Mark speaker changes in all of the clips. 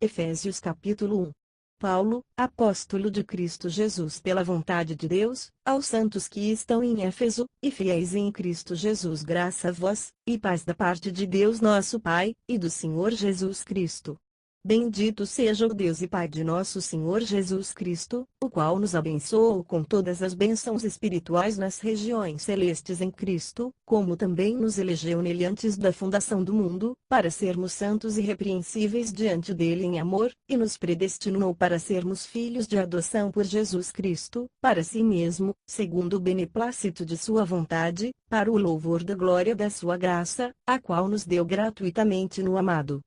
Speaker 1: Efésios capítulo 1. Paulo, apóstolo de Cristo Jesus pela vontade de Deus, aos santos que estão em Éfeso, e fiéis em Cristo Jesus, graça a vós, e paz da parte de Deus nosso Pai, e do Senhor Jesus Cristo. Bendito seja o Deus e Pai de nosso Senhor Jesus Cristo, o qual nos abençoou com todas as bênçãos espirituais nas regiões celestes em Cristo, como também nos elegeu nele antes da fundação do mundo, para sermos santos e irrepreensíveis diante dele em amor, e nos predestinou para sermos filhos de adoção por Jesus Cristo, para si mesmo, segundo o beneplácito de sua vontade, para o louvor da glória da sua graça, a qual nos deu gratuitamente no amado,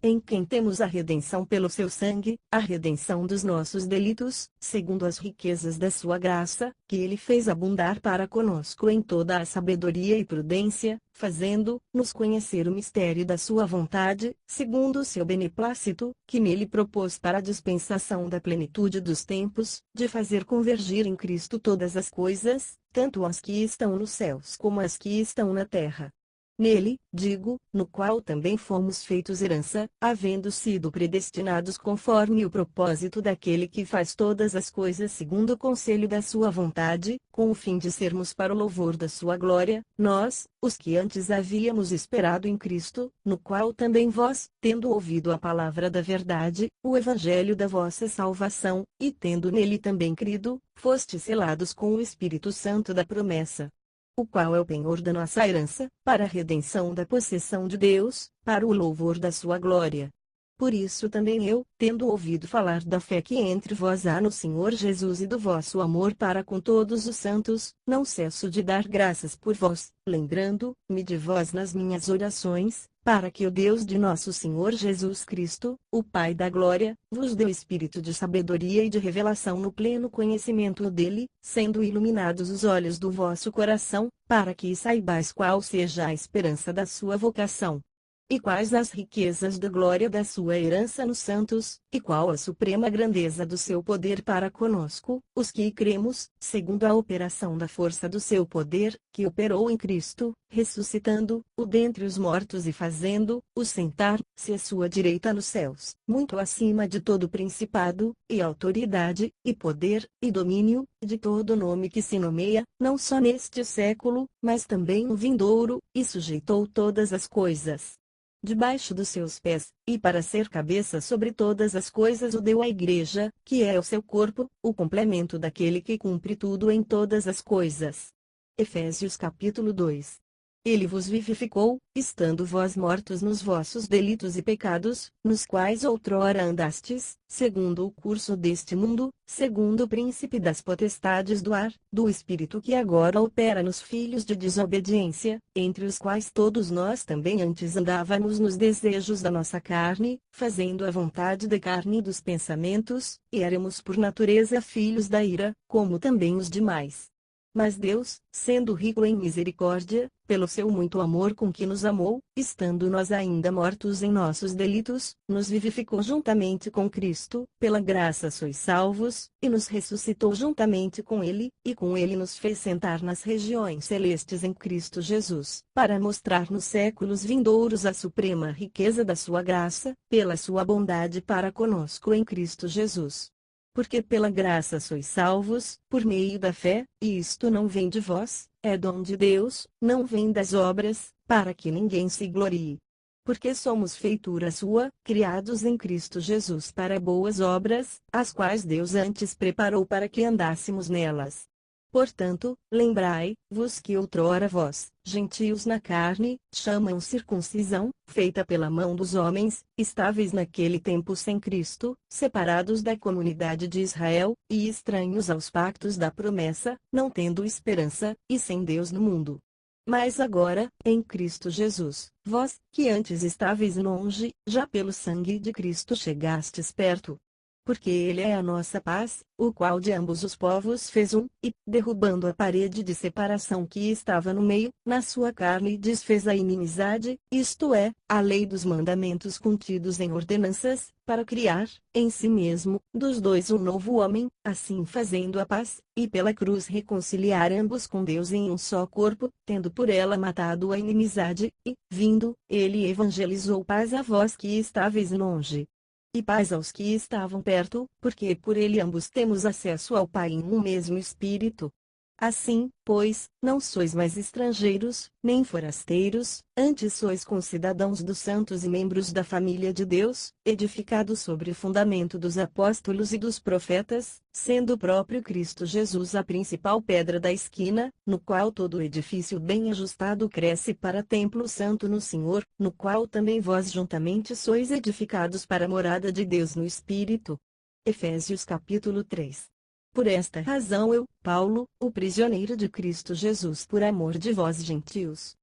Speaker 1: em quem temos a redenção pelo seu sangue, a redenção dos nossos delitos, segundo as riquezas da sua graça, que ele fez abundar para conosco em toda a sabedoria e prudência, fazendo-nos conhecer o mistério da sua vontade, segundo o seu beneplácito, que nele propôs para a dispensação da plenitude dos tempos, de fazer convergir em Cristo todas as coisas, tanto as que estão nos céus como as que estão na terra. Nele, digo, no qual também fomos feitos herança, havendo sido predestinados conforme o propósito daquele que faz todas as coisas segundo o conselho da sua vontade, com o fim de sermos para o louvor da sua glória, nós, os que antes havíamos esperado em Cristo, no qual também vós, tendo ouvido a palavra da verdade, o evangelho da vossa salvação, e tendo nele também crido, fostes selados com o Espírito Santo da promessa, o qual é o penhor da nossa herança, para a redenção da possessão de Deus, para o louvor da sua glória. Por isso também eu, tendo ouvido falar da fé que entre vós há no Senhor Jesus e do vosso amor para com todos os santos, não cesso de dar graças por vós, lembrando-me de vós nas minhas orações, para que o Deus de nosso Senhor Jesus Cristo, o Pai da glória, vos dê o espírito de sabedoria e de revelação no pleno conhecimento dele, sendo iluminados os olhos do vosso coração, para que saibais qual seja a esperança da sua vocação, e quais as riquezas da glória da sua herança nos santos, e qual a suprema grandeza do seu poder para conosco, os que cremos, segundo a operação da força do seu poder, que operou em Cristo, ressuscitando-o dentre os mortos e fazendo-o sentar-se à sua direita nos céus, muito acima de todo principado, e autoridade, e poder, e domínio, de todo nome que se nomeia, não só neste século, mas também no vindouro, e sujeitou todas as coisas debaixo dos seus pés, e para ser cabeça sobre todas as coisas o deu à igreja, que é o seu corpo, o complemento daquele que cumpre tudo em todas as coisas. Efésios capítulo 2. Ele vos vivificou, estando vós mortos nos vossos delitos e pecados, nos quais outrora andastes, segundo o curso deste mundo, segundo o príncipe das potestades do ar, do espírito que agora opera nos filhos de desobediência, entre os quais todos nós também antes andávamos nos desejos da nossa carne, fazendo a vontade da carne e dos pensamentos, e éramos por natureza filhos da ira, como também os demais. Mas Deus, sendo rico em misericórdia, pelo seu muito amor com que nos amou, estando nós ainda mortos em nossos delitos, nos vivificou juntamente com Cristo, pela graça sois salvos, e nos ressuscitou juntamente com Ele, e com Ele nos fez sentar nas regiões celestes em Cristo Jesus, para mostrar nos séculos vindouros a suprema riqueza da sua graça, pela sua bondade para conosco em Cristo Jesus. Porque pela graça sois salvos, por meio da fé, e isto não vem de vós, é dom de Deus, não vem das obras, para que ninguém se glorie. Porque somos feitura sua, criados em Cristo Jesus para boas obras, as quais Deus antes preparou para que andássemos nelas. Portanto, lembrai-vos que outrora vós, gentios na carne, chamam circuncisão, feita pela mão dos homens, estáveis naquele tempo sem Cristo, separados da comunidade de Israel, e estranhos aos pactos da promessa, não tendo esperança, e sem Deus no mundo. Mas agora, em Cristo Jesus, vós, que antes estáveis longe, já pelo sangue de Cristo chegastes perto. Porque Ele é a nossa paz, o qual de ambos os povos fez um, e, derrubando a parede de separação que estava no meio, na sua carne desfez a inimizade, isto é, a lei dos mandamentos contidos em ordenanças, para criar, em si mesmo, dos dois um novo homem, assim fazendo a paz, e pela cruz reconciliar ambos com Deus em um só corpo, tendo por ela matado a inimizade, e, vindo, Ele evangelizou paz a vós que estáveis longe. e paz aos que estavam perto, porque por ele ambos temos acesso ao Pai em um mesmo Espírito. Assim, pois, não sois mais estrangeiros, nem forasteiros, antes sois concidadãos dos santos e membros da família de Deus, edificados sobre o fundamento dos apóstolos e dos profetas, sendo o próprio Cristo Jesus a principal pedra da esquina, no qual todo o edifício bem ajustado cresce para templo santo no Senhor, no qual também vós juntamente sois edificados para a morada de Deus no Espírito. Efésios capítulo 3. Por esta razão eu, Paulo, o prisioneiro de Cristo Jesus por amor de vós gentios.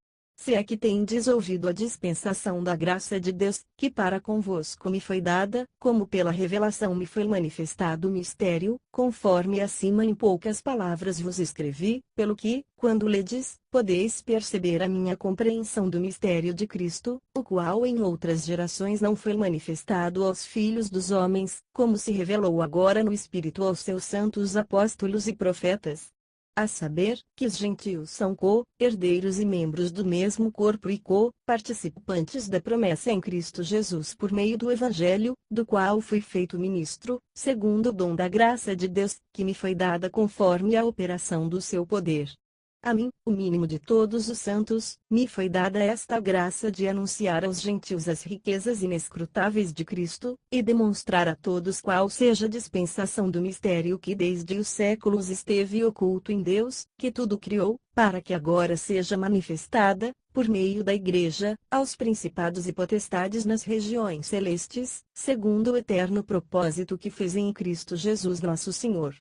Speaker 1: Se é que tendes ouvido a dispensação da graça de Deus, que para convosco me foi dada, como pela revelação me foi manifestado o mistério, conforme acima em poucas palavras vos escrevi, pelo que, quando ledes, podeis perceber a minha compreensão do mistério de Cristo, o qual em outras gerações não foi manifestado aos filhos dos homens, como se revelou agora no Espírito aos seus santos apóstolos e profetas. A saber, que os gentios são co-herdeiros e membros do mesmo corpo e co-participantes da promessa em Cristo Jesus por meio do Evangelho, do qual fui feito ministro, segundo o dom da graça de Deus, que me foi dada conforme a operação do seu poder. A mim, o mínimo de todos os santos, me foi dada esta graça de anunciar aos gentios as riquezas inescrutáveis de Cristo, e demonstrar a todos qual seja a dispensação do mistério que desde os séculos esteve oculto em Deus, que tudo criou, para que agora seja manifestada, por meio da Igreja, aos principados e potestades nas regiões celestes, segundo o eterno propósito que fez em Cristo Jesus nosso Senhor,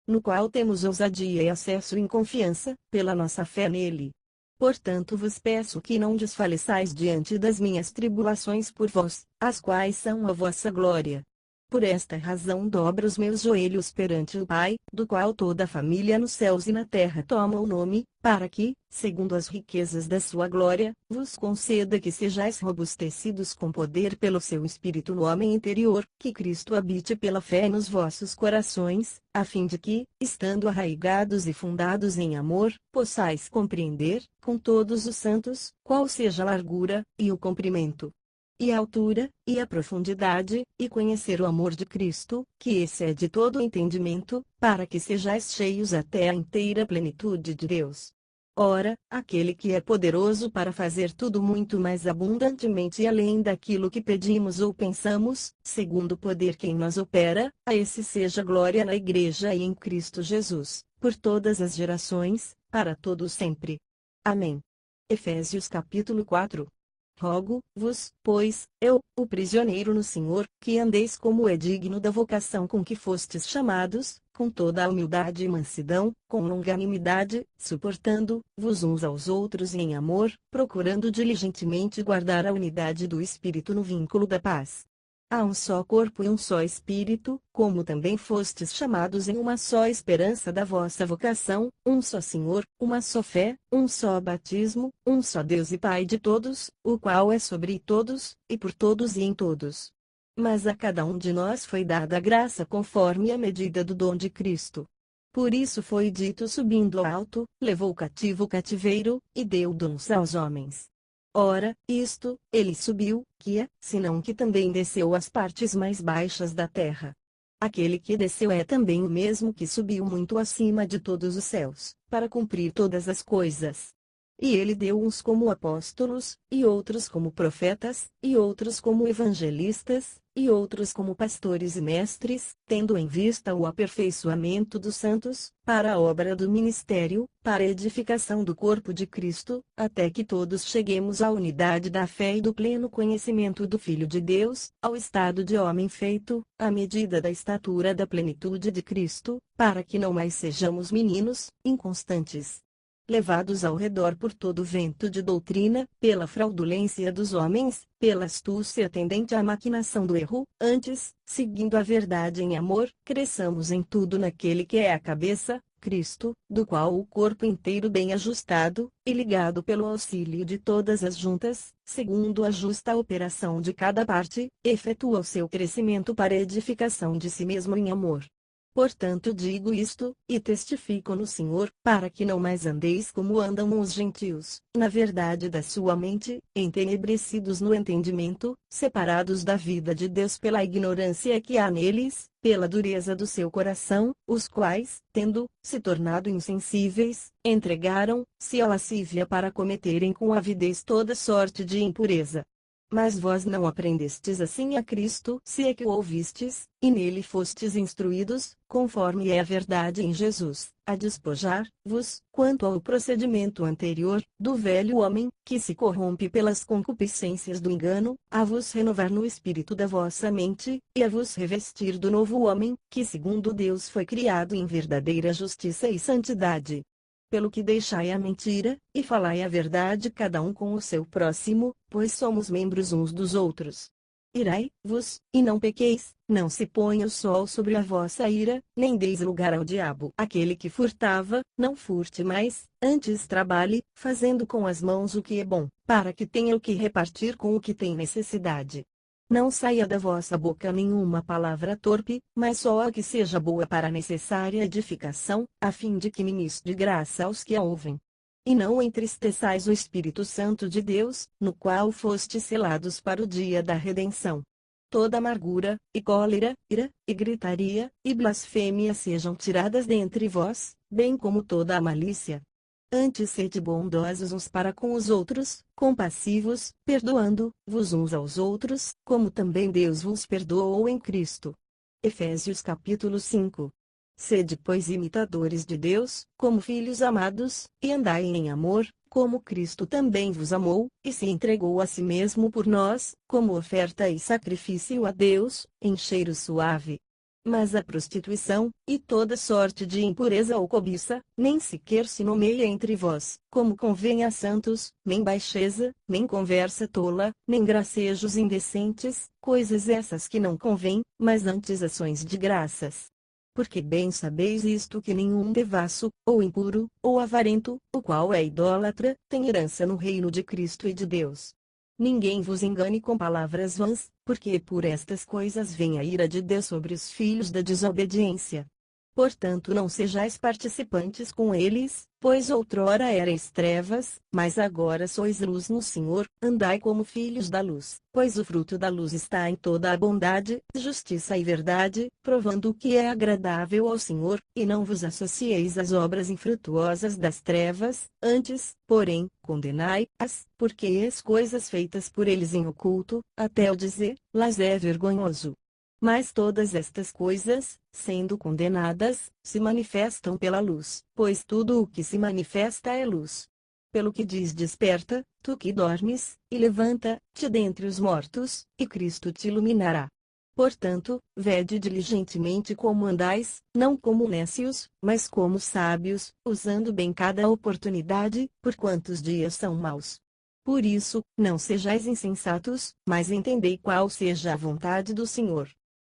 Speaker 1: no qual temos ousadia e acesso em confiança, pela nossa fé nele. Portanto vos peço que não desfaleçais diante das minhas tribulações por vós, as quais são a vossa glória. Por esta razão dobro os meus joelhos perante o Pai, do qual toda a família nos céus e na terra toma o nome, para que, segundo as riquezas da sua glória, vos conceda que sejais robustecidos com poder pelo seu Espírito no homem interior, que Cristo habite pela fé nos vossos corações, a fim de que, estando arraigados e fundados em amor, possais compreender, com todos os santos, qual seja a largura, e o comprimento, e a altura, e a profundidade, e conhecer o amor de Cristo, que excede todo o entendimento, para que sejais cheios até a inteira plenitude de Deus. Ora, aquele que é poderoso para fazer tudo muito mais abundantemente e além daquilo que pedimos ou pensamos, segundo o poder que em nós opera, a esse seja glória na Igreja e em Cristo Jesus, por todas as gerações, para todos sempre. Amém. Efésios capítulo 4. Rogo-vos, pois, eu, o prisioneiro no Senhor, que andeis como é digno da vocação com que fostes chamados, com toda a humildade e mansidão, com longanimidade, suportando-vos uns aos outros em amor, procurando diligentemente guardar a unidade do Espírito no vínculo da paz. Há um só corpo e um só Espírito, como também fostes chamados em uma só esperança da vossa vocação, um só Senhor, uma só fé, um só batismo, um só Deus e Pai de todos, o qual é sobre todos, e por todos e em todos. Mas a cada um de nós foi dada a graça conforme a medida do dom de Cristo. Por isso foi dito subindo ao alto, levou cativo o cativeiro, e deu dons aos homens. Ora, isto, ele subiu, que é, senão que também desceu às partes mais baixas da terra. Aquele que desceu é também o mesmo que subiu muito acima de todos os céus, para cumprir todas as coisas. E ele deu uns como apóstolos, e outros como profetas, e outros como evangelistas, e outros como pastores e mestres, tendo em vista o aperfeiçoamento dos santos, para a obra do ministério, para a edificação do corpo de Cristo, até que todos cheguemos à unidade da fé e do pleno conhecimento do Filho de Deus, ao estado de homem feito, à medida da estatura da plenitude de Cristo, para que não mais sejamos meninos, inconstantes, levados ao redor por todo vento de doutrina, pela fraudulência dos homens, pela astúcia tendente à maquinação do erro, antes, seguindo a verdade em amor, cresçamos em tudo naquele que é a cabeça, Cristo, do qual o corpo inteiro bem ajustado, e ligado pelo auxílio de todas as juntas, segundo a justa operação de cada parte, efetua o seu crescimento para a edificação de si mesmo em amor. Portanto digo isto, e testifico no Senhor, para que não mais andeis como andam os gentios, na verdade da sua mente, entenebrecidos no entendimento, separados da vida de Deus pela ignorância que há neles, pela dureza do seu coração, os quais, tendo se tornado insensíveis, entregaram-se à lascívia para cometerem com avidez toda sorte de impureza. Mas vós não aprendestes assim a Cristo, se é que o ouvistes, e nele fostes instruídos, conforme é a verdade em Jesus, a despojar-vos, quanto ao procedimento anterior, do velho homem, que se corrompe pelas concupiscências do engano, a vos renovar no espírito da vossa mente, e a vos revestir do novo homem, que segundo Deus foi criado em verdadeira justiça e santidade. Pelo que deixai a mentira, e falai a verdade cada um com o seu próximo, pois somos membros uns dos outros. Irai-vos, e não pequeis, não se ponha o sol sobre a vossa ira, nem deis lugar ao diabo. Aquele que furtava, não furte mais, antes trabalhe, fazendo com as mãos o que é bom, para que tenha o que repartir com o que tem necessidade. Não saia da vossa boca nenhuma palavra torpe, mas só a que seja boa para a necessária edificação, a fim de que ministre graça aos que a ouvem. E não entristeçais o Espírito Santo de Deus, no qual fostes selados para o dia da redenção. Toda amargura, e cólera, ira, e gritaria, e blasfêmia sejam tiradas dentre vós, bem como toda a malícia. Antes sede bondosos uns para com os outros, compassivos, perdoando-vos uns aos outros, como também Deus vos perdoou em Cristo. Efésios capítulo 5. Sede pois imitadores de Deus, como filhos amados, e andai em amor, como Cristo também vos amou, e se entregou a si mesmo por nós, como oferta e sacrifício a Deus, em cheiro suave. Mas a prostituição, e toda sorte de impureza ou cobiça, nem sequer se nomeia entre vós, como convém a santos, nem baixeza, nem conversa tola, nem gracejos indecentes, coisas essas que não convém, mas antes ações de graças. Porque bem sabeis isto, que nenhum devasso, ou impuro, ou avarento, o qual é idólatra, tem herança no reino de Cristo e de Deus. Ninguém vos engane com palavras vãs, porque por estas coisas vem a ira de Deus sobre os filhos da desobediência. Portanto não sejais participantes com eles, pois outrora erais trevas, mas agora sois luz no Senhor, andai como filhos da luz, pois o fruto da luz está em toda a bondade, justiça e verdade, provando o que é agradável ao Senhor, e não vos associeis às obras infrutuosas das trevas, antes, porém, condenai-as, porque as coisas feitas por eles em oculto, até o dizer, las é vergonhoso. Mas todas estas coisas, sendo condenadas, se manifestam pela luz, pois tudo o que se manifesta é luz. Pelo que diz: desperta, tu que dormes, e levanta-te dentre os mortos, e Cristo te iluminará. Portanto, vede diligentemente como andais, não como nécios, mas como sábios, usando bem cada oportunidade, porquanto os dias são maus. Por isso, não sejais insensatos, mas entendei qual seja a vontade do Senhor.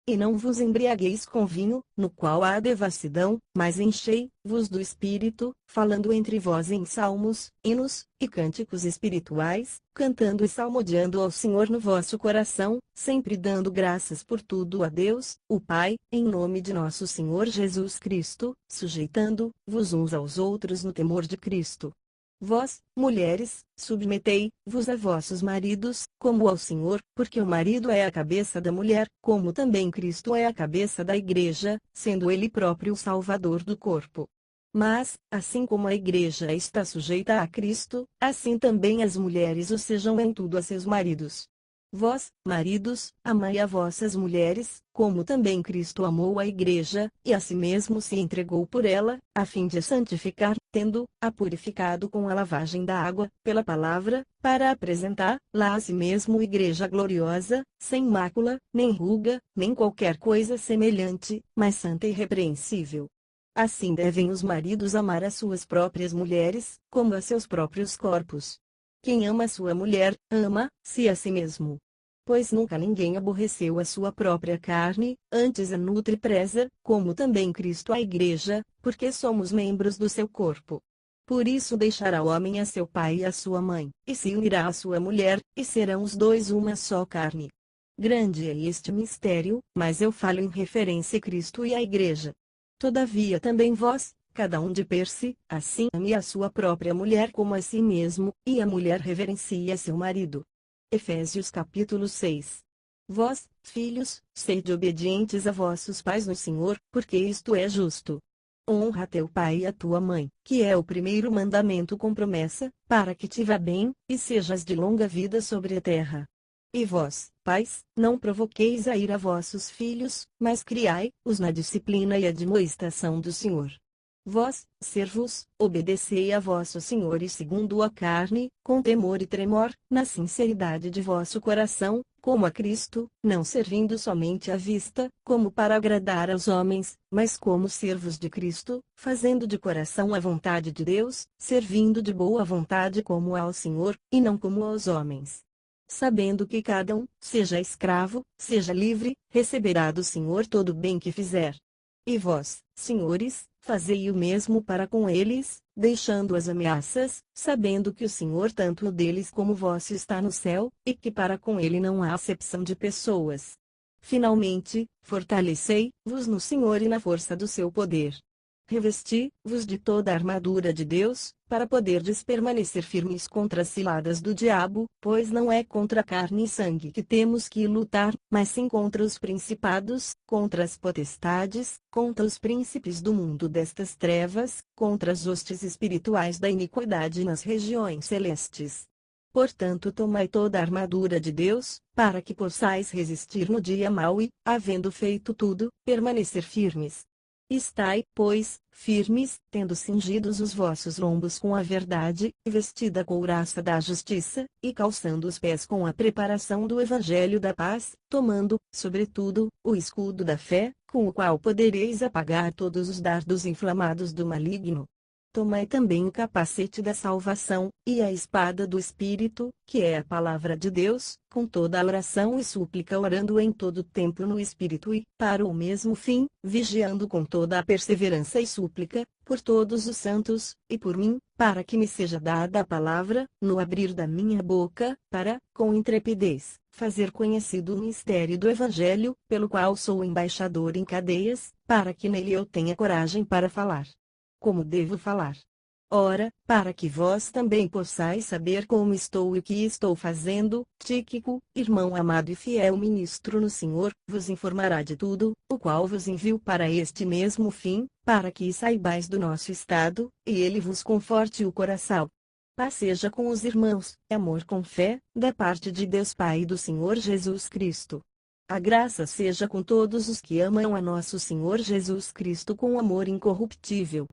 Speaker 1: E não vos embriagueis com vinho, no qual há devassidão, mas enchei-vos do Espírito, falando entre vós em salmos, hinos, e cânticos espirituais, cantando e salmodiando ao Senhor no vosso coração, sempre dando graças por tudo a Deus, o Pai, em nome de nosso Senhor Jesus Cristo, sujeitando-vos uns aos outros no temor de Cristo. Vós, mulheres, submetei-vos a vossos maridos, como ao Senhor, porque o marido é a cabeça da mulher, como também Cristo é a cabeça da igreja, sendo ele próprio o Salvador do corpo. Mas, assim como a igreja está sujeita a Cristo, assim também as mulheres o sejam em tudo a seus maridos. Vós, maridos, amai a vossas mulheres, como também Cristo amou a igreja, e a si mesmo se entregou por ela, a fim de a santificar, tendo-a purificado com a lavagem da água, pela palavra, para apresentar-la a si mesmo igreja gloriosa, sem mácula, nem ruga, nem qualquer coisa semelhante, mas santa e irrepreensível. Assim devem os maridos amar as suas próprias mulheres, como a seus próprios corpos. Quem ama sua mulher, ama-se a si mesmo. Pois nunca ninguém aborreceu a sua própria carne, antes a nutre e preza, como também Cristo a igreja, porque somos membros do seu corpo. Por isso deixará o homem a seu pai e a sua mãe, e se unirá à sua mulher, e serão os dois uma só carne. Grande é este mistério, mas eu falo em referência a Cristo e à igreja. Todavia também vós, cada um de per si, assim ame a sua própria mulher como a si mesmo, e a mulher reverencie a seu marido. Efésios capítulo 6. Vós, filhos, sede obedientes a vossos pais no Senhor, porque isto é justo. Honra teu pai e a tua mãe, que é o primeiro mandamento com promessa, para que te vá bem, e sejas de longa vida sobre a terra. E vós, pais, não provoqueis a ira vossos filhos, mas criai-os na disciplina e admoestação do Senhor. Vós, servos, obedecei a vossos senhores segundo a carne, com temor e tremor, na sinceridade de vosso coração, como a Cristo, não servindo somente à vista, como para agradar aos homens, mas como servos de Cristo, fazendo de coração a vontade de Deus, servindo de boa vontade como ao Senhor, e não como aos homens. Sabendo que cada um, seja escravo, seja livre, receberá do Senhor todo o bem que fizer. E vós, senhores, fazei o mesmo para com eles, deixando as ameaças, sabendo que o Senhor tanto o deles como vosso está no céu, e que para com ele não há acepção de pessoas. Finalmente, fortalecei-vos no Senhor e na força do seu poder. Revesti-vos de toda a armadura de Deus, para poderdes permanecer firmes contra as ciladas do diabo, pois não é contra carne e sangue que temos que lutar, mas sim contra os principados, contra as potestades, contra os príncipes do mundo destas trevas, contra as hostes espirituais da iniquidade nas regiões celestes. Portanto, tomai toda a armadura de Deus, para que possais resistir no dia mau e, havendo feito tudo, permanecer firmes. Estai, pois, firmes, tendo cingidos os vossos lombos com a verdade, vestida a couraça da justiça, e calçando os pés com a preparação do evangelho da paz, tomando, sobretudo, o escudo da fé, com o qual podereis apagar todos os dardos inflamados do maligno. Tomai também o capacete da salvação, e a espada do Espírito, que é a palavra de Deus, com toda a oração e súplica orando em todo tempo no Espírito e, para o mesmo fim, vigiando com toda a perseverança e súplica, por todos os santos, e por mim, para que me seja dada a palavra, no abrir da minha boca, para, com intrepidez, fazer conhecido o mistério do Evangelho, pelo qual sou embaixador em cadeias, para que nele eu tenha coragem para falar. Como devo falar? Ora, para que vós também possais saber como estou e o que estou fazendo, Tíquico, irmão amado e fiel ministro no Senhor, vos informará de tudo, o qual vos envio para este mesmo fim, para que saibais do nosso estado, e ele vos conforte o coração. Paz seja com os irmãos, amor com fé, da parte de Deus Pai e do Senhor Jesus Cristo. A graça seja com todos os que amam a nosso Senhor Jesus Cristo com amor incorruptível.